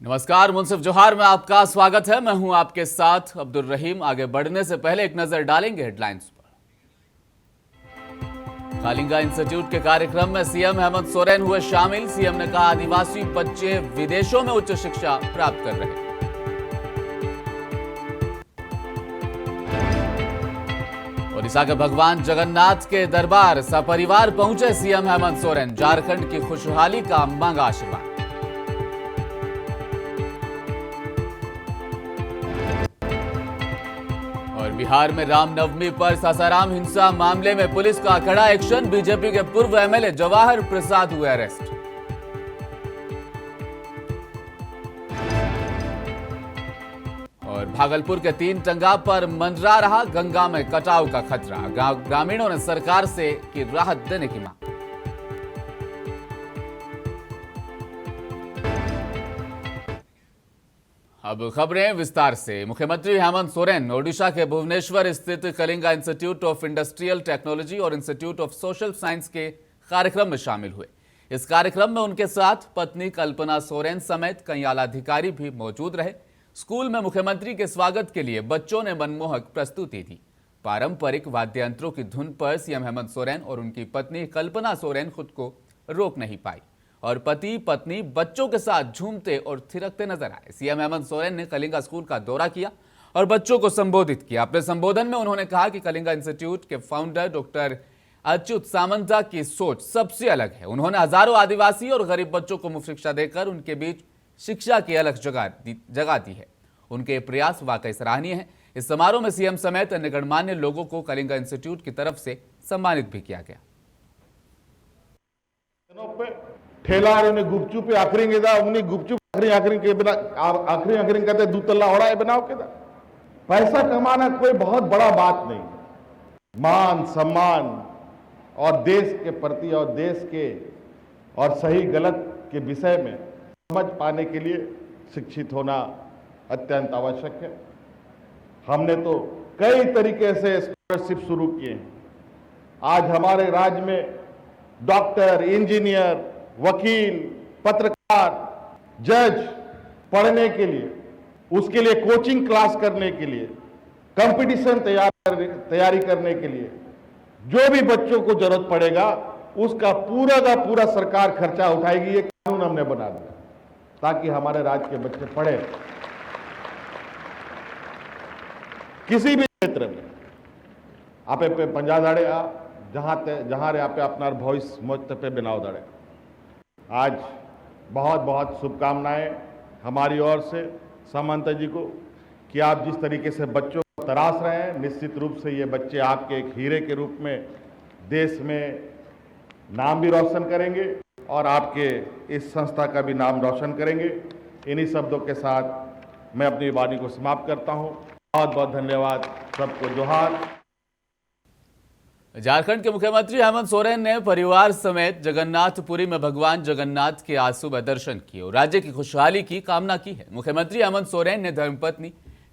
नमस्कार, मुंसिफ जोहार में आपका स्वागत है। मैं हूं आपके साथ अब्दुल रहीम। आगे बढ़ने से पहले एक नजर डालेंगे हेडलाइंस पर। कलिंगा इंस्टीट्यूट के कार्यक्रम में सीएम हेमंत सोरेन हुए शामिल। सीएम ने कहा आदिवासी बच्चे विदेशों में उच्च शिक्षा प्राप्त कर रहे हैं। ओडिशा के भगवान जगन्नाथ के दरबार सपरिवार पहुंचे सीएम हेमंत सोरेन। झारखंड की खुशहाली का मांगा आशीर्वाद। और बिहार में रामनवमी पर सासाराम हिंसा मामले में पुलिस का कड़ा एक्शन। बीजेपी के पूर्व एमएलए जवाहर प्रसाद हुए अरेस्ट। और भागलपुर के 3 टंगा पर मंडरा रहा गंगा में कटाव का खतरा। ग्रामीणों ने सरकार से की राहत देने की मांग। अब खबरें विस्तार से। मुख्यमंत्री हेमंत सोरेन ओडिशा के भुवनेश्वर स्थित Kalinga institute of industrial technology और इंस्टीट्यूट ऑफ सोशल साइंस के कार्यक्रम में शामिल हुए। इस कार्यक्रम में उनके साथ पत्नी कल्पना सोरेन समेत कई आला अधिकारी भी मौजूद रहे। स्कूल में मुख्यमंत्री के स्वागत के लिए बच्चों ने मनमोहक प्रस्तुति दी। पारंपरिक वाद्य यंत्रों की धुन पर सीएम हेमंत सोरेन और उनकी पत्नी कल्पना सोरेन खुद को रोक नहीं पाई और पति पत्नी बच्चों के साथ झूमते और थिरकते नजर आए। सीएम हेमंत सोरेन ने कलिंगा स्कूल का दौरा किया और बच्चों को संबोधित किया। अपने संबोधन में उन्होंने कहा कि कलिंगा इंस्टीट्यूट के फाउंडर डॉक्टर अच्युत सामंता की सोच सबसे अलग है। उन्होंने हजारों आदिवासी और गरीब बच्चों को मुफ्त शिक्षा देकर उनके बीच शिक्षा की अलग जगह दी है। उनके प्रयास वाकई सराहनीय है। इस समारोह में सीएम समेत अन्य गणमान्य लोगों को कलिंगा इंस्टीट्यूट की तरफ से सम्मानित भी किया गया। ठेला गुपचुप आखरी गुपचुप आखरी कहते दूतला ओड़ा बनाओ के पैसा कमाना कोई बहुत बड़ा बात नहीं। मान सम्मान और देश के प्रति और देश के और सही गलत के विषय में समझ पाने के लिए शिक्षित होना अत्यंत आवश्यक है। हमने तो कई तरीके से स्कॉलरशिप शुरू किए हैं। आज हमारे राज्य में डॉक्टर, इंजीनियर, वकील, पत्रकार, जज पढ़ने के लिए, उसके लिए कोचिंग क्लास करने के लिए, कंपटीशन तैयारी करने के लिए जो भी बच्चों को जरूरत पड़ेगा उसका पूरा का पूरा सरकार खर्चा उठाएगी। ये कानून हमने बना दिया ताकि हमारे राज्य के बच्चे पढ़े। किसी भी क्षेत्र में आप पंजा दाड़े जहां रे आप अपना भविष्य मोत पे बनाओ दाड़े। आज बहुत बहुत शुभकामनाएं हमारी ओर से सामंता जी को कि आप जिस तरीके से बच्चों को तराश रहे हैं, निश्चित रूप से ये बच्चे आपके एक हीरे के रूप में देश में नाम भी रोशन करेंगे और आपके इस संस्था का भी नाम रोशन करेंगे। इन्हीं शब्दों के साथ मैं अपनी वाणी को समाप्त करता हूं। बहुत बहुत धन्यवाद, सबको जोहार। झारखंड के मुख्यमंत्री हेमंत सोरेन ने परिवार समेत जगन्नाथपुरी में भगवान जगन्नाथ के आज सुबह दर्शन किए और राज्य की खुशहाली की कामना की है। मुख्यमंत्री हेमंत सोरेन ने धर्मपत्नी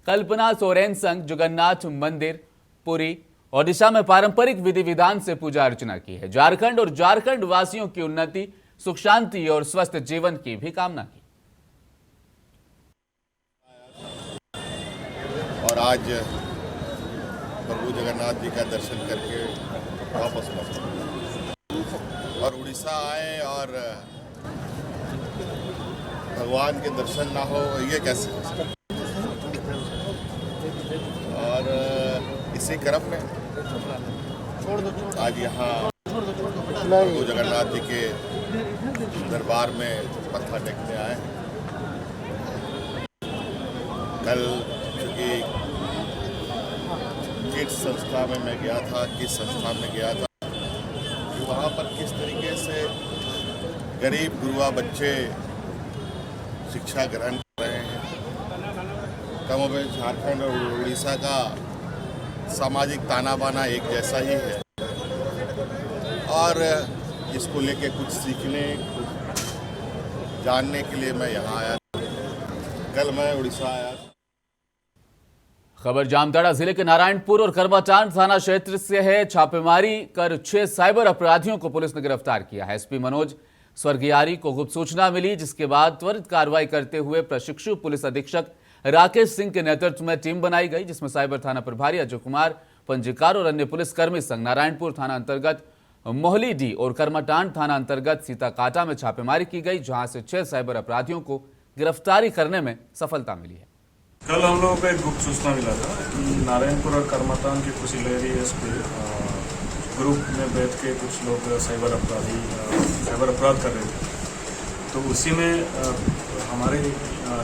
कल्पना सोरेन संग जगन्नाथ मंदिर पुरी ओडिशा में पारंपरिक विधि विधान से पूजा अर्चना की है। झारखंड और झारखंड वासियों की उन्नति, सुख शांति और स्वस्थ जीवन की भी कामना की। और आज प्रभु जगन्नाथ जी का दर्शन करके वापस लौटे और उड़ीसा आए और भगवान के दर्शन ना हो, ये कैसे हो सकता। और इसी क्रम में आज यहाँ प्रभु जगन्नाथ जी के दरबार में मत्था टेकने आए। कल चूँकि किस संस्था में मैं गया था, किस संस्था में गया था कि वहाँ पर किस तरीके से गरीब गुरुआ बच्चे शिक्षा ग्रहण कर रहे हैं। कमोबेश झारखंड और उड़ीसा का सामाजिक ताना बाना एक जैसा ही है और इसको लेके कुछ सीखने, कुछ जानने के लिए मैं यहाँ आया। कल मैं उड़ीसा आया। खबर जामताड़ा जिले के नारायणपुर और करमाटांड थाना क्षेत्र से है। छापेमारी कर 6 साइबर अपराधियों को पुलिस ने गिरफ्तार किया है। एसपी मनोज स्वर्गीय आर्य को गुप्त सूचना मिली, जिसके बाद त्वरित कार्रवाई करते हुए प्रशिक्षु पुलिस अधीक्षक राकेश सिंह के नेतृत्व में टीम बनाई गई, जिसमें साइबर थाना प्रभारी अजय कुमार, पंजीकार और अन्य पुलिसकर्मी संग नारायणपुर थाना अंतर्गत मोहली डी और कर्मटांड थाना अंतर्गत सीताकाटा में छापेमारी की गई, जहां से 6 साइबर अपराधियों को गिरफ्तारी करने में सफलता मिली है। कल हम लोगों को एक गुप्त सूचना मिला था कि नारायणपुर और कर्मतान के कुछ एरियाज पे ग्रुप में बैठ के कुछ लोग साइबर अपराध कर रहे थे। तो उसी में हमारे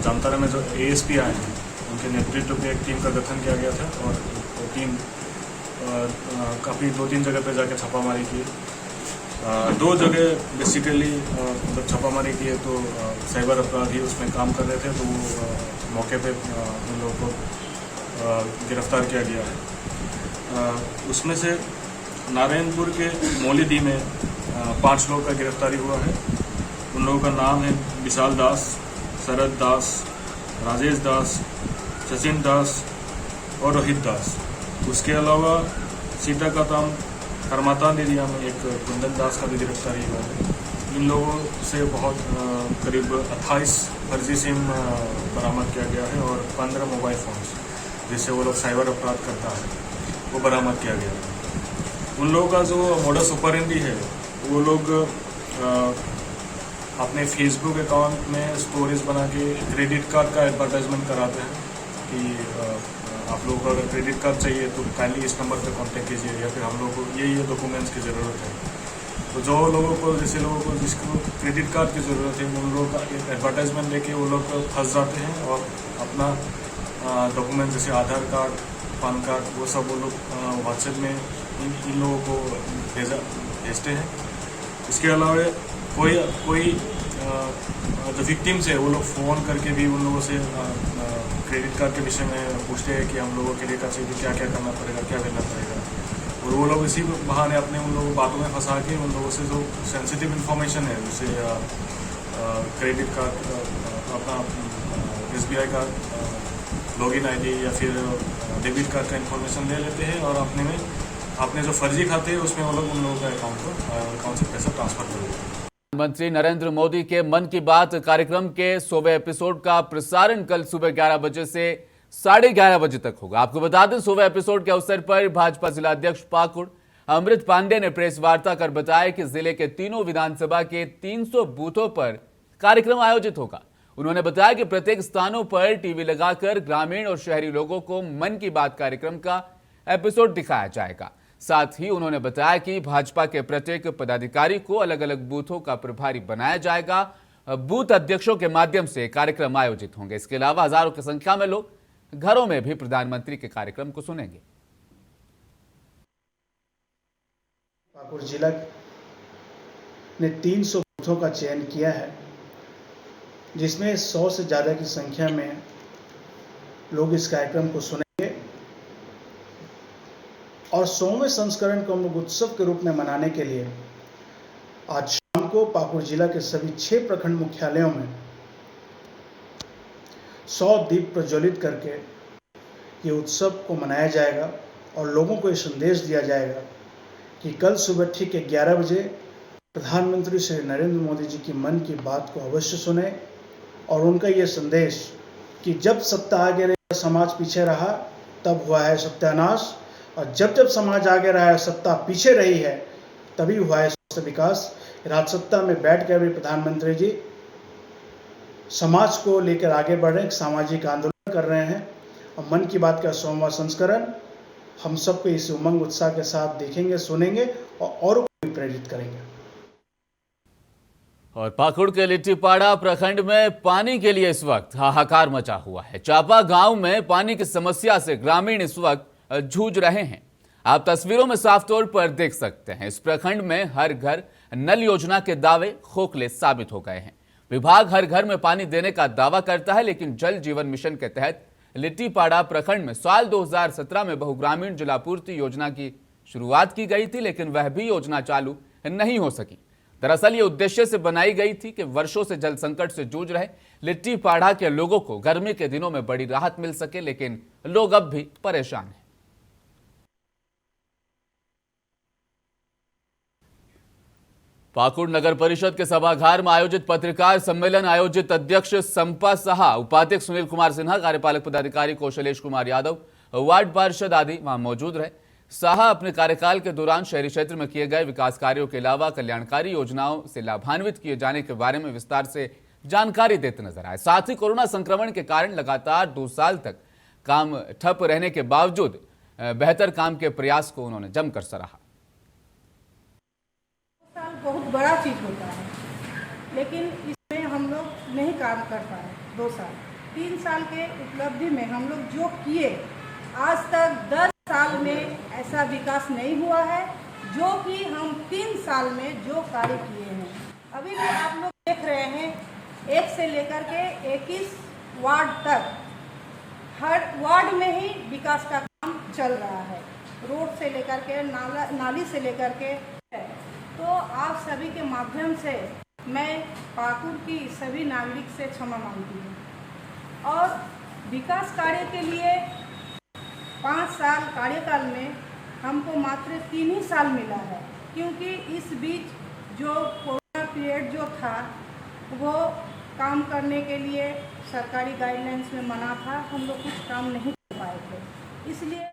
जामताड़ा में जो ASP आए हैं, उनके नेतृत्व में एक टीम का गठन किया गया था और वो टीम काफ़ी 2-3 जगह पे जाके छापामारी की। 2 जगह बेसिकली जब छापामारी किए तो साइबर अपराधी उसमें काम कर रहे थे, तो वो मौके पे उन लोगों को गिरफ्तार किया गया है। उसमें से नारायणपुर के मोलीडी में 5 लोगों का गिरफ्तारी हुआ है। उन लोगों का नाम है विशाल दास, शरद दास, राजेश दास, सचिन दास और रोहित दास। उसके अलावा सीताकाटाम कर्मतान एरिया में एक कुंदन दास का भी गिरफ्तारी हुआ है। इन लोगों से बहुत करीब 28 फर्जी सिम बरामद किया गया है और 15 मोबाइल फ़ोन्स जिससे वो लोग साइबर अपराध करता है वो बरामद किया गया है। उन लोगों का जो मोडस ऑपरेंडी है, वो लोग अपने फेसबुक अकाउंट में स्टोरीज बना के क्रेडिट कार्ड का एडवर्टाइजमेंट कराते हैं कि आप लोगों को अगर क्रेडिट कार्ड चाहिए तो काइंडली इस नंबर पर कांटेक्ट कीजिए, या फिर हम लोग को ये डॉक्यूमेंट्स की ज़रूरत है। तो जो लोगों को, जैसे लोगों को जिसको क्रेडिट कार्ड की ज़रूरत है, उन लोगों का एक एडवर्टाइजमेंट लेके वो लोग फंस जाते हैं और अपना डॉक्यूमेंट जैसे आधार कार्ड, पैन कार्ड, वो सब वो लोग व्हाट्सएप में इन लोगों को भेजते हैं। इसके अलावा कोई जो विक्टिम्स है वो लोग फ़ोन करके भी उन लोगों से क्रेडिट कार्ड के विषय में पूछते हैं कि हम लोगों के लिए क्या क्या करना पड़ेगा, क्या करना पड़ेगा, और वो लोग इसी बहाने अपने उन लोगों बातों में फंसा के उन लोगों से जो सेंसिटिव इन्फॉर्मेशन है, जैसे क्रेडिट कार्ड, अपना SBI का लॉगिन ID या फिर डेबिट कार्ड का इन्फॉर्मेशन ले लेते हैं और अपने जो फर्जी खाते हैं उसमें वो लोग उन लोगों का अकाउंट से पैसा ट्रांसफर कर देते हैं। प्रधानमंत्री नरेंद्र मोदी के मन की बात कार्यक्रम के 100वें एपिसोड का प्रसारण कल सुबह 11 बजे से 11:30 बजे तक होगा। आपको बता दें, 100वें एपिसोड के अवसर पर भाजपा जिलाध्यक्ष पाकुड़ अमृत पांडे ने प्रेस वार्ता कर बताया कि जिले के तीनों विधानसभा के 300 बूथों पर कार्यक्रम आयोजित होगा। उन्होंने बताया कि प्रत्येक स्थानों पर टीवी लगाकर ग्रामीण और शहरी लोगों को मन की बात कार्यक्रम का एपिसोड दिखाया जाएगा। साथ ही उन्होंने बताया कि भाजपा के प्रत्येक पदाधिकारी को अलग अलग बूथों का प्रभारी बनाया जाएगा। बूथ अध्यक्षों के माध्यम से कार्यक्रम आयोजित होंगे। इसके अलावा हजारों की संख्या में लोग घरों में भी प्रधानमंत्री के कार्यक्रम को सुनेंगे। पाकुड़ जिला ने 300 बूथों का चयन किया है, जिसमें 100 से ज़्यादा की संख्या में लोग इस कार्यक्रम को सुनेंगे और 100वें संस्करण को हम लोग उत्सव के रूप में मनाने के लिए आज शाम को पाकुड़ जिला के सभी 6 प्रखंड मुख्यालयों में 100 दीप प्रज्वलित करके ये उत्सव को मनाया जाएगा और लोगों को ये संदेश दिया जाएगा कि कल सुबह ठीक 11 बजे प्रधानमंत्री श्री नरेंद्र मोदी जी की मन की बात को अवश्य सुने और उनका ये संदेश कि जब सत्ता आगे रही समाज पीछे रहा तब हुआ है सत्यानाश, और जब जब समाज आगे रहा है सत्ता पीछे रही है तभी हुआ है स्वस्थ विकास। राजसत्ता में बैठ कर भी प्रधानमंत्री जी समाज को लेकर आगे बढ़ रहे हैं, सामाजिक आंदोलन कर रहे हैं और मन की बात का 100वां संस्करण हम सबको इस उमंग उत्साह के साथ देखेंगे, सुनेंगे और औरों को भी प्रेरित करेंगे। और पाकुड़ के लिट्टीपाड़ा प्रखंड में पानी के लिए इस वक्त हाहाकार मचा हुआ है। चापा गांव में पानी की समस्या से ग्रामीण इस वक्त जूझ रहे हैं। आप तस्वीरों में साफ तौर पर देख सकते हैं, इस प्रखंड में हर घर नल योजना के दावे खोखले साबित हो गए हैं। विभाग हर घर में पानी देने का दावा करता है, लेकिन जल जीवन मिशन के तहत लिट्टीपाड़ा प्रखंड में साल 2017 में बहुग्रामीण जलापूर्ति योजना की शुरुआत की गई थी, लेकिन वह भी योजना चालू नहीं हो सकी। दरअसल ये उद्देश्य से बनाई गई थी कि वर्षों से जल संकट से जूझ रहे लिट्टीपाड़ा के लोगों को गर्मी के दिनों में बड़ी राहत मिल सके, लेकिन लोग अब भी परेशान हैं। पाकुड़ नगर परिषद के सभागार में आयोजित पत्रकार सम्मेलन आयोजित अध्यक्ष संपा साहा, उपाध्यक्ष सुनील कुमार सिन्हा, कार्यपालक पदाधिकारी कौशलेश कुमार यादव, वार्ड पार्षद आदि वहां मौजूद रहे। साहा अपने कार्यकाल के दौरान शहरी क्षेत्र में किए गए विकास कार्यों के अलावा कल्याणकारी योजनाओं से लाभान्वित किए जाने के बारे में विस्तार से जानकारी देते नजर आए। साथ ही कोरोना संक्रमण के कारण लगातार 2 साल तक काम ठप रहने के बावजूद बेहतर काम के प्रयास को उन्होंने जमकर सराहा। बहुत बड़ा चीज़ होता है, लेकिन इसमें हम लोग नहीं काम कर पाए। 2 साल 3 साल के उपलब्धि में हम लोग जो किए, आज तक 10 साल में ऐसा विकास नहीं हुआ है जो कि हम 3 साल में जो कार्य किए हैं। अभी भी आप लोग देख रहे हैं, 1 से लेकर के 21 वार्ड तक, हर वार्ड में ही विकास का काम चल रहा है। रोड से लेकर के नाली से लेकर के। तो आप सभी के माध्यम से मैं पाकुड़ की सभी नागरिक से क्षमा मांगती हूँ। और विकास कार्य के लिए 5 साल कार्यकाल में हमको मात्र 3 ही साल मिला है, क्योंकि इस बीच जो कोरोना पीरियड जो था वो काम करने के लिए सरकारी गाइडलाइंस में मना था, हम लोग कुछ काम नहीं कर पाए थे। इसलिए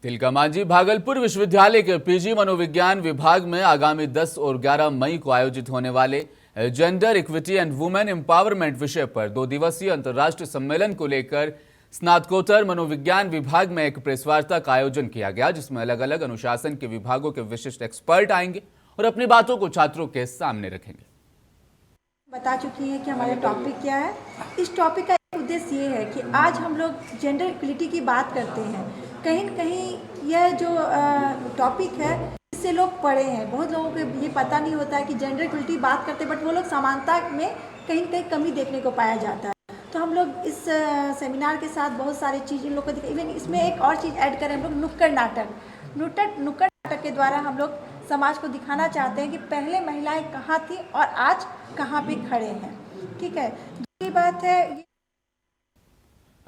तिलकामांझी भागलपुर विश्वविद्यालय के पीजी मनोविज्ञान विभाग में आगामी 10 और 11 मई को आयोजित होने वाले gender equity and women empowerment विषय पर 2 दिवसीय अंतर्राष्ट्रीय सम्मेलन को लेकर स्नातकोत्तर मनोविज्ञान विभाग में एक प्रेस वार्ता का आयोजन किया गया, जिसमें अलग अलग अनुशासन के विभागों के विशिष्ट एक्सपर्ट आएंगे और अपनी बातों को छात्रों के सामने रखेंगे। बता चुकी हैं कि हमारा टॉपिक क्या है। इस टॉपिक का उद्देश्य ये है कि आज हम लोग जेंडर इक्वलिटी की बात करते हैं। कहीं न कहीं यह जो टॉपिक है, इससे लोग पढ़े हैं, बहुत लोगों को ये पता नहीं होता है कि जेंडर इक्वलिटी बात करते हैं, बट वो लोग समानता में कहीं न कहीं कमी देखने को पाया जाता है। तो हम लोग इस सेमिनार के साथ बहुत सारी चीज़ इन लोग को इवन इसमें एक और चीज़ ऐड करें, हम लोग नुक्कड़ नाटक के द्वारा हम लोग समाज को दिखाना चाहते हैं कि पहले महिलाएं कहाँ थी और आज कहाँ पे खड़े हैं। ठीक है, दूसरी बात है,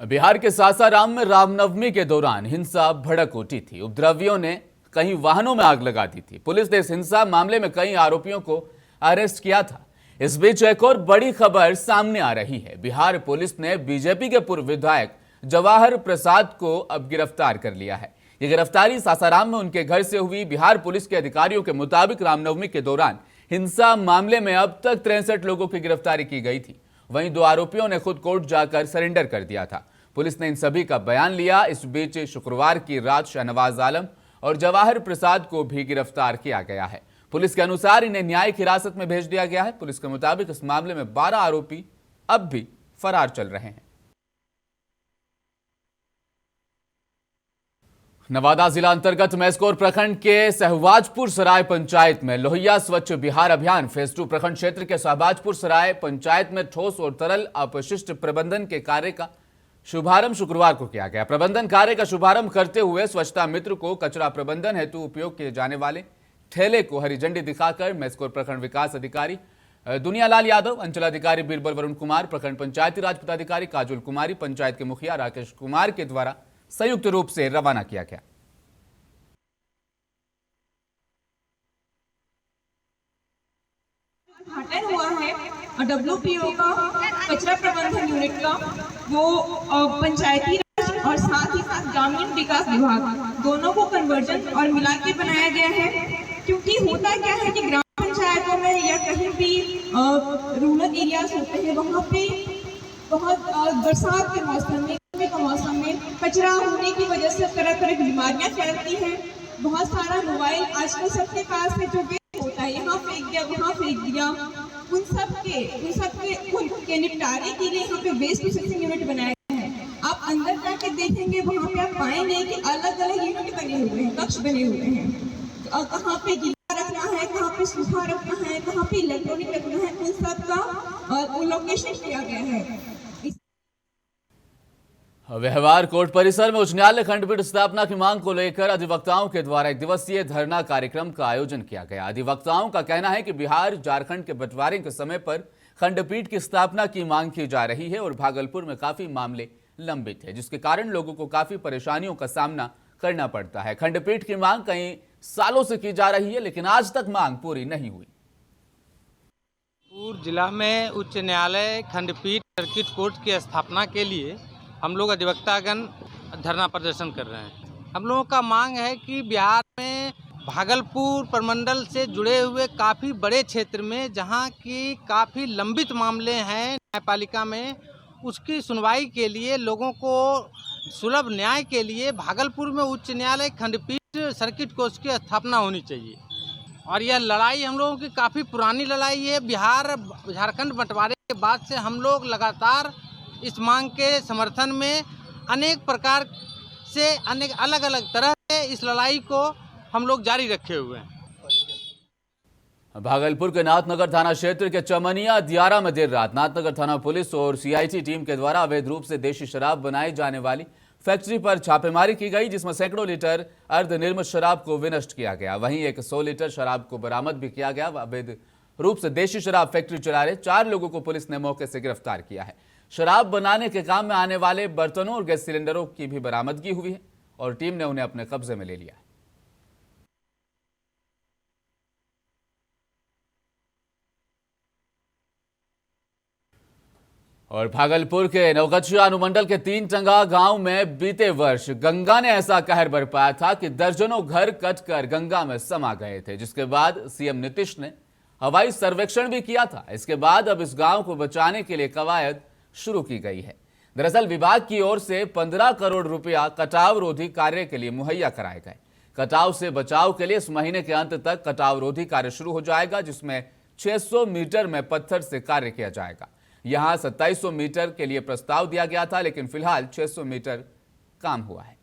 बिहार के सासाराम में रामनवमी के दौरान हिंसा भड़क उठी थी। उपद्रवियों ने कई वाहनों में आग लगा दी थी। पुलिस ने इस हिंसा मामले में कई आरोपियों को अरेस्ट किया था। इस बीच एक और बड़ी खबर सामने आ रही है। बिहार पुलिस ने बीजेपी के पूर्व विधायक जवाहर प्रसाद को अब गिरफ्तार कर लिया है। ये गिरफ्तारी सासाराम में उनके घर से हुई। बिहार पुलिस के अधिकारियों के मुताबिक रामनवमी के दौरान हिंसा मामले में अब तक 63 लोगों की गिरफ्तारी की गई थी। वहीं 2 आरोपियों ने खुद कोर्ट जाकर सरेंडर कर दिया था। पुलिस ने इन सभी का बयान लिया। इस बीच शुक्रवार की रात शहनवाज आलम और जवाहर प्रसाद को भी गिरफ्तार किया गया है। पुलिस के अनुसार इन्हें न्यायिक हिरासत में भेज दिया गया है। पुलिस के मुताबिक इस मामले में 12 आरोपी अब भी फरार चल रहे हैं। नवादा जिला अंतर्गत मैस्कोर प्रखंड के सहबाजपुर सराय पंचायत में लोहिया स्वच्छ बिहार अभियान फेज 2 प्रखंड क्षेत्र के सहबाजपुर सराय पंचायत में ठोस और तरल अपशिष्ट प्रबंधन के कार्य का शुभारंभ शुक्रवार को किया गया। प्रबंधन कार्य का शुभारंभ करते हुए स्वच्छता मित्र को कचरा प्रबंधन हेतु उपयोग किए जाने वाले ठेले को हरी झंडी दिखाकर मैस्कोर प्रखंड विकास अधिकारी दुनियालाल यादव, अंचलाधिकारी बीरबल वरुण कुमार, प्रखंड पंचायती राज पदाधिकारी काजुल कुमारी, पंचायत के मुखिया राकेश कुमार के द्वारा संयुक्त रूप से रवाना किया गया। उद्घाटन हुआ है WPO का कचरा प्रबंधन यूनिट का, वो पंचायती राज और साथ ही साथ ग्रामीण विकास विभाग दोनों को कन्वर्जन और मिला के बनाया गया है। क्योंकि होता क्या है कि ग्राम पंचायतों में या कहीं भी रूरल एरियाज होते हैं, वहाँ पे बहुत बरसात के मौसम में, मौसम में कचरा होने की वजह से तरह तरह की बीमारियां फैलती हैं। बहुत सारा मोबाइल आजकल सबके पास में जो वेस्ट होता है, यहाँ फेंक दिया, वहाँ फेंक दिया, उन सब के निपटारे के लिए यहाँ पे वेस्ट प्रोसेसिंग यूनिट बनाया गया है। आप अंदर जाके देखेंगे, वहाँ पे आप पाएंगे कि अलग अलग यूनिट बने हुए हैं, कक्ष बने हुए हैं। कहाँ पे गीला रखना है, कहाँ पे सूखा रखना है, कहाँ पे इलेक्ट्रॉनिक रखना है, उन सब का लोकेशन किया गया है। व्यवहार कोर्ट परिसर में उच्च न्यायालय खंडपीठ स्थापना की मांग को लेकर अधिवक्ताओं के द्वारा 1 दिवसीय धरना कार्यक्रम का आयोजन किया गया। अधिवक्ताओं का कहना है कि बिहार झारखंड के बंटवारे के समय पर खंडपीठ की स्थापना की मांग की जा रही है और भागलपुर में काफी मामले लंबित है, जिसके कारण लोगों को काफी परेशानियों का सामना करना पड़ता है। खंडपीठ की मांग कई सालों से की जा रही है, लेकिन आज तक मांग पूरी नहीं हुई। पूर्व जिला में उच्च न्यायालय खंडपीठ सर्किट कोर्ट की स्थापना के लिए हम लोग अधिवक्तागण धरना प्रदर्शन कर रहे हैं। हम लोगों का मांग है कि बिहार में भागलपुर प्रमंडल से जुड़े हुए काफ़ी बड़े क्षेत्र में जहां की काफ़ी लंबित मामले हैं न्यायपालिका में, उसकी सुनवाई के लिए लोगों को सुलभ न्याय के लिए भागलपुर में उच्च न्यायालय खंडपीठ सर्किट कोर्ट की स्थापना होनी चाहिए। और यह लड़ाई हम लोगों की काफ़ी पुरानी लड़ाई है। बिहार झारखंड बंटवारे के बाद से हम लोग लगातार इस मांग के समर्थन में अनेक प्रकार से अनेक अलग अलग तरह से इस लड़ाई को हम लोग जारी रखे हुए हैं। भागलपुर के नाथनगर थाना क्षेत्र के चमनिया दियारा में देर रात नाथनगर थाना पुलिस और सीआईटी टीम के द्वारा अवैध रूप से देशी शराब बनाई जाने वाली फैक्ट्री पर छापेमारी की गई, जिसमें सैकड़ों लीटर अर्धनिर्मित शराब को विनष्ट किया गया। वहीं एक 100 लीटर शराब को बरामद भी किया गया। अवैध रूप से देशी शराब फैक्ट्री चला रहे 4 लोगों को पुलिस ने मौके से गिरफ्तार किया है। शराब बनाने के काम में आने वाले बर्तनों और गैस सिलेंडरों की भी बरामदगी हुई है और टीम ने उन्हें अपने कब्जे में ले लिया है। और भागलपुर के नवगछिया अनुमंडल के 3 टंगा गांव में बीते वर्ष गंगा ने ऐसा कहर बरपाया था कि दर्जनों घर कटकर गंगा में समा गए थे, जिसके बाद सीएम नीतीश ने हवाई सर्वेक्षण भी किया था। इसके बाद अब इस गांव को बचाने के लिए कवायद शुरू की गई है। दरअसल विभाग की ओर से 15 करोड़ रुपया कटाव रोधी कार्य के लिए मुहैया कराए गए। कटाव से बचाव के लिए इस महीने के अंत तक कटाव रोधी कार्य शुरू हो जाएगा, जिसमें 600 मीटर में पत्थर से कार्य किया जाएगा। यहां 2700 मीटर के लिए प्रस्ताव दिया गया था, लेकिन फिलहाल 600 मीटर काम हुआ है।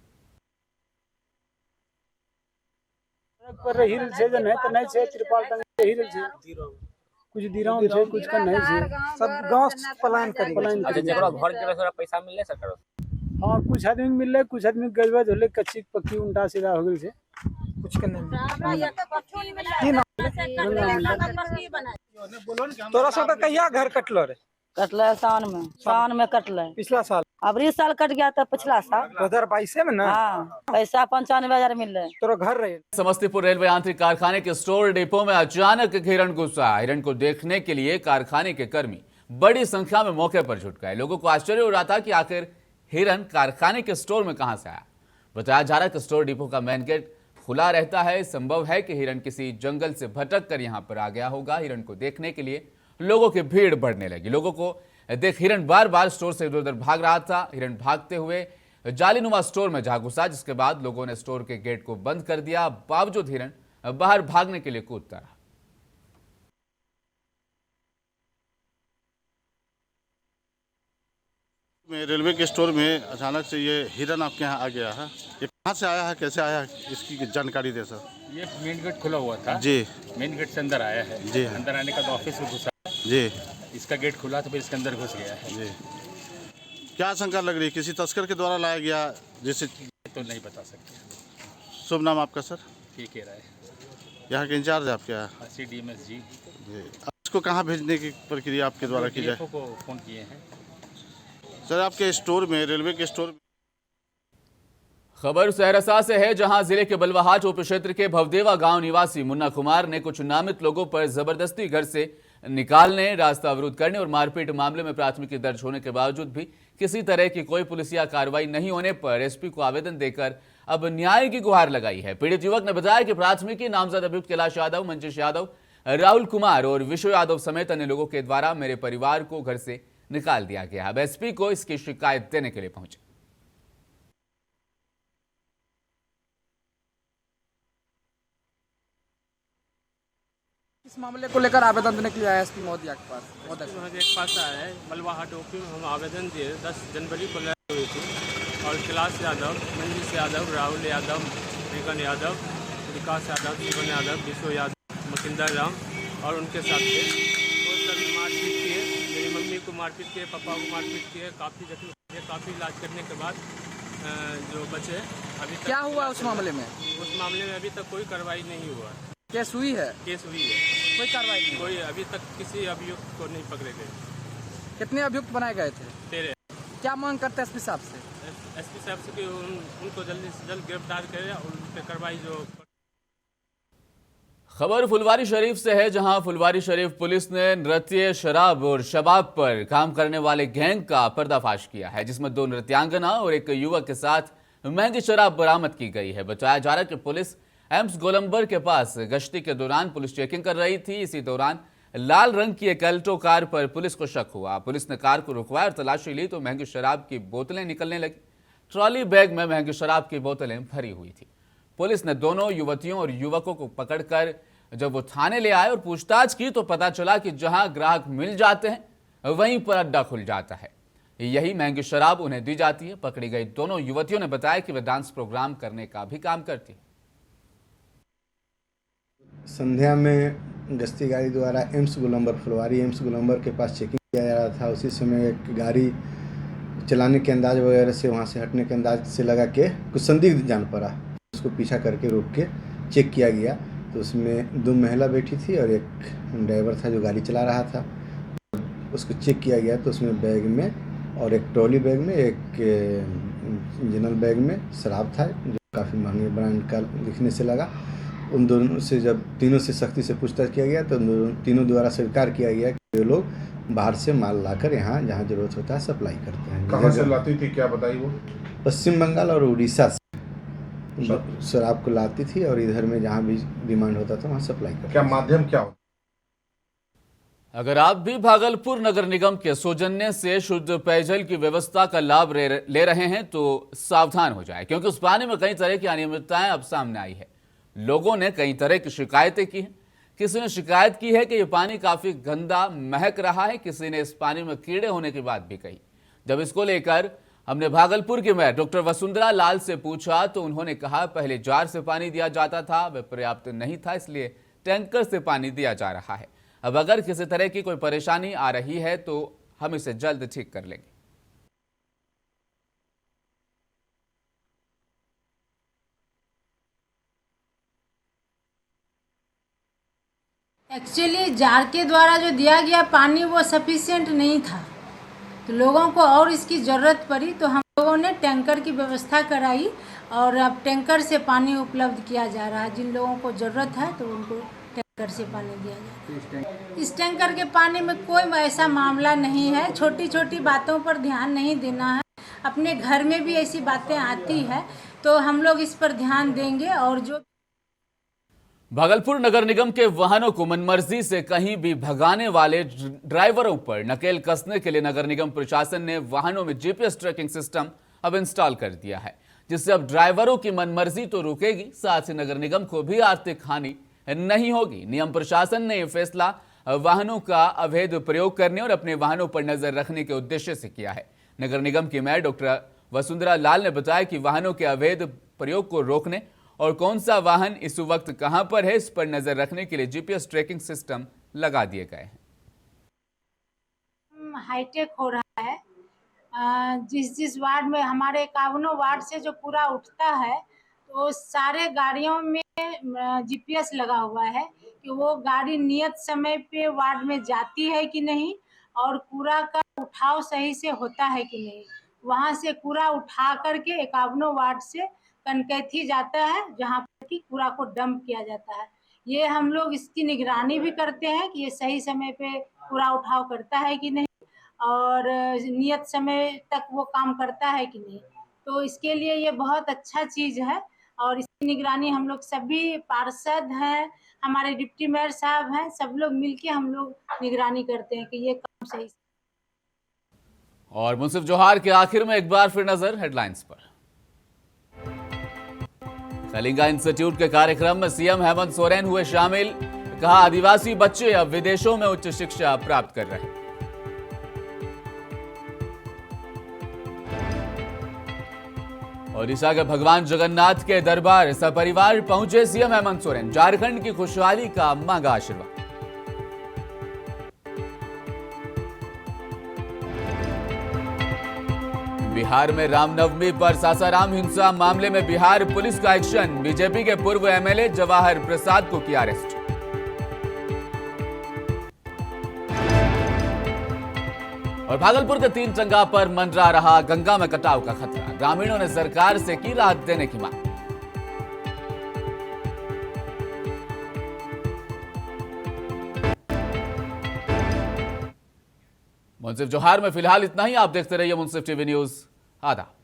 पर हिल से जन है तो नहीं से त्रिपाल टंग हिल से कुछ दिराम छै कुछ का नहीं छै सब गांव पलायन करी अच्छा जकरा घर के थोड़ा पैसा मिलले सरकार। हां कुछ आदमी मिलले, कुछ आदमी गजबज होले, कच्ची पक्की उल्टा सीधा हो गेल छै, कुछ के नहीं। तोरा सब कहिया घर कटलो रे? कटले सावन में कटले पिछला साल। अब इस साल कट गया था, पिछला साल 2022 में ना। हाँ, पैसा 95,000 मिल रहे। तोरा घर रहे। समस्तीपुर रेलवे यांत्रिक कारखाने के स्टोर डिपो में अचानक एक हिरण घुसा। हिरण को देखने के लिए कारखाने के कर्मी बड़ी संख्या में मौके पर जुट गए। लोगों को आश्चर्य हो रहा था कि आखिर हिरण कारखाने के स्टोर में कहां से आया। बताया जा रहा है कि स्टोर डिपो का मेन गेट खुला रहता है। संभव है कि हिरण किसी जंगल से भटक कर यहाँ पर आ गया होगा। हिरण को देखने के लिए लोगों की भीड़ बढ़ने लगी। लोगों को देख हिरण बार बार स्टोर से इधर उधर भाग रहा था। हिरण भागते हुए जालीनुमा स्टोर में जा घुसा, जिसके बाद लोगों ने स्टोर के गेट को बंद कर दिया। बावजूद हिरण बाहर भागने के लिए कूदता रहा। रेलवे के स्टोर में अचानक से ये हिरण आपके यहाँ आ गया है। ये कहाँ से आया है, कैसे आया है, इसकी जानकारी दे सर। ये मेन गेट खुला हुआ था जी, मेन गेट से अंदर आया है जी। अंदर आने का तो ऑफिस में घुसा जी, इसका गेट खुला तो फिर इसके अंदर घुस गया है जी। क्या आशंका लग रही है, किसी तस्कर के द्वारा लाया गया जिससे? तो नहीं बता सकते। शुभ नाम आपका सर? ठीक कह रहा है, यहाँ के इंचार्ज है आपके यहाँ? CDMS जी। इसको कहाँ भेजने की प्रक्रिया आपके द्वारा की जाए? को फोन किए हैं सर। आपके स्टोर में, रेलवे के स्टोर में खबर सहरसा से है, जहां जिले के बलवाहाट उप क्षेत्र के भवदेवा गांव निवासी मुन्ना कुमार ने कुछ नामित लोगों पर जबरदस्ती घर से निकालने, रास्ता अवरुद्ध करने और मारपीट मामले में प्राथमिकी दर्ज होने के बावजूद भी किसी तरह की कोई पुलिसिया कार्रवाई नहीं होने पर एसपी को आवेदन देकर अब न्याय की गुहार लगाई है। पीड़ित युवक ने बताया कि प्राथमिकी नामजद अभियुक्त कैलाश यादव, मंजीश यादव, राहुल कुमार और विश्व यादव समेत अन्य लोगों के द्वारा मेरे परिवार को घर से निकाल दिया गया। अब एसपी को इसकी शिकायत देने के लिए पहुंचे। इस मामले को लेकर आवेदन देने के लिए आया एसपी महोदय के पास। महोदय के पास आया है बलवाहाट ओपी में। हम आवेदन दिए 10 जनवरी को लड़ाई हुई थी और कैलाश यादव, मंजीश यादव, राहुल यादव, रिगन यादव, विकास यादव, जीवन यादव, विश्व यादव, मकिंदर राम और उनके साथ थे। वो सभी मारपीट किए, मेरी मम्मी को मारपीट किए, पापा को मारपीट किए, काफ़ी जख्मी हुए। काफ़ी इलाज करने के बाद जो बचे अभी तक। क्या हुआ उस मामले में? उस मामले में अभी तक कोई कार्रवाई नहीं हुआ। केस हुई है? केस हुई है, कोई कार्रवाई नहीं? कोई अभी तक किसी अभियुक्त को नहीं पकड़े गए। कितने अभियुक्त बनाए गए थे? 13। क्या मांग करते हैं एसपी साहब से? एसपी साहब से कि उनको जल्दी से जल्द गिरफ्तार करें और उन पर कार्रवाई जो खबर फुलवारी शरीफ से है, जहां फुलवारी शरीफ पुलिस ने नृत्य शराब और शबाब पर काम करने वाले गैंग का पर्दाफाश किया है, जिसमें 2 नृत्यांगना और एक युवक के साथ महंगी शराब बरामद की गई है। बताया जा रहा है कि पुलिस एम्स गोलंबर के पास गश्ती के दौरान पुलिस चेकिंग कर रही थी। इसी दौरान लाल रंग की एक अल्टो कार पर पुलिस को शक हुआ। पुलिस ने कार को रुकवाया और तलाशी ली तो महंगी शराब की बोतलें निकलने लगी। ट्रॉली बैग में महंगी शराब की बोतलें भरी हुई थी। पुलिस ने दोनों युवतियों और युवकों को पकड़कर जब वो थाने ले आए और पूछताछ की तो पता चला कि जहां ग्राहक मिल जाते हैं वहीं पर अड्डा खुल जाता है। यही महंगी शराब उन्हें दी जाती है। पकड़ी गई दोनों युवतियों ने बताया कि वे डांस प्रोग्राम करने का भी काम करती है। संध्या में गश्ती गाड़ी द्वारा एम्स गोलंबर, फुलवारी एम्स गोलंबर के पास चेकिंग किया जा रहा था। उसी समय एक गाड़ी चलाने के अंदाज वगैरह से, वहाँ से हटने के अंदाज से लगा के कुछ संदिग्ध जान पड़ा। उसको पीछा करके रोक के चेक किया गया तो उसमें 2 महिला बैठी थी और एक ड्राइवर था जो गाड़ी चला रहा था। उसको चेक किया गया तो उसमें बैग में और एक ट्रॉली बैग में, एक जनरल बैग में शराब था जो काफ़ी महंगे ब्रांड का दिखने से लगा। उन दोनों से जब तीनों से सख्ती से पूछताछ किया गया तो तीनों द्वारा स्वीकार किया गया कि वे लोग बाहर से माल लाकर यहाँ जहाँ जरूरत होता है सप्लाई करते हैं। कहाँ से लाती थी, क्या बताई वो? पश्चिम बंगाल और उड़ीसा से शराब को लाती थी और इधर में जहाँ भी डिमांड होता था वहाँ सप्लाई करती। क्या माध्यम क्या होता? अगर आप भी भागलपुर नगर निगम के सौजन्य से शुद्ध पेयजल की व्यवस्था का लाभ ले रहे हैं तो सावधान हो जाए, क्योंकि उस पानी में कई तरह की अनियमितताएं अब सामने आई है। लोगों ने कई तरह की शिकायतें की हैं। किसी ने शिकायत की है कि यह पानी काफी गंदा महक रहा है। किसी ने इस पानी में कीड़े होने की बात भी कही। जब इसको लेकर हमने भागलपुर के मेयर डॉक्टर वसुंधरा लाल से पूछा तो उन्होंने कहा पहले जार से पानी दिया जाता था, वह पर्याप्त नहीं था, इसलिए टैंकर से पानी दिया जा रहा है। अब अगर किसी तरह की कोई परेशानी आ रही है तो हम इसे जल्द ठीक कर लेंगे। एक्चुअली जार के द्वारा जो दिया गया पानी वो सफिशिएंट नहीं था, तो लोगों को और इसकी ज़रूरत पड़ी तो हम लोगों ने टैंकर की व्यवस्था कराई और अब टैंकर से पानी उपलब्ध किया जा रहा है। जिन लोगों को ज़रूरत है तो उनको टैंकर से पानी दिया जाता है। इस टैंकर के पानी में कोई ऐसा मामला नहीं है। छोटी छोटी बातों पर ध्यान नहीं देना है। अपने घर में भी ऐसी बातें आती है तो हम लोग इस पर ध्यान देंगे। और जो भागलपुर नगर निगम के वाहनों को मनमर्जी से कहीं भी भगाने वाले ड्राइवरों पर नकेल कसने के लिए नगर निगम प्रशासन ने वाहनों में जीपीएस ट्रैकिंग सिस्टम अब इंस्टॉल कर दिया है, जिससे अब ड्राइवरों की मनमर्जी तो रुकेगी, साथ ही नगर निगम को भी आर्थिक हानि नहीं होगी। निगम प्रशासन ने यह फैसला वाहनों का अवैध प्रयोग करने और अपने वाहनों पर नजर रखने के उद्देश्य से किया है। नगर निगम की मेयर डॉक्टर वसुंधरा लाल ने बताया कि वाहनों के अवैध प्रयोग को रोकने और कौन सा वाहन इस वक्त कहां पर है इस पर नजर रखने के लिए जीपीएस ट्रैकिंग सिस्टम लगा दिए गए हैं। हाईटेक हो रहा है। जिस वार्ड में हमारे 51 वार्ड से जो पूरा उठता है तो सारे गाड़ियों में जीपीएस लगा हुआ है कि वो गाड़ी नियत समय पे वार्ड में जाती है कि नहीं और कूड़ा का उठाव सही से होता है कि नहीं। वहाँ से कूड़ा उठा करके 51 वार्ड से कनकैथी जाता है जहाँ पर कि कूड़ा को डंप किया जाता है। ये हम लोग इसकी निगरानी भी करते हैं कि ये सही समय पे कूड़ा उठाव करता है कि नहीं और नियत समय तक वो काम करता है कि नहीं। तो इसके लिए ये बहुत अच्छा चीज़ है और इसकी निगरानी हम लोग सभी पार्षद हैं, हमारे डिप्टी मेयर साहब हैं, सब लोग मिलके हम लोग निगरानी करते हैं कि ये काम सही। और मुंसिफ जोहार के आखिर में एक बार फिर नजर हेडलाइंस पर। कलिंगा इंस्टीट्यूट के कार्यक्रम में सीएम हेमंत सोरेन हुए शामिल। कहा आदिवासी बच्चे अब विदेशों में उच्च शिक्षा प्राप्त कर रहे हैं। ओडिशा के भगवान जगन्नाथ के दरबार सपरिवार पहुंचे सीएम हेमंत सोरेन। झारखंड की खुशहाली का मांगा आशीर्वाद। बिहार में रामनवमी पर सासाराम हिंसा मामले में बिहार पुलिस का एक्शन। बीजेपी के पूर्व एमएलए जवाहर प्रसाद को किया अरेस्ट। और भागलपुर के 3 टंगा पर मंडरा रहा गंगा में कटाव का खतरा। ग्रामीणों ने सरकार से की राहत देने की मांग। मुंसिफ जोहार में फिलहाल इतना ही। आप देखते रहिए मुंसिफ टीवी न्यूज। आदाब।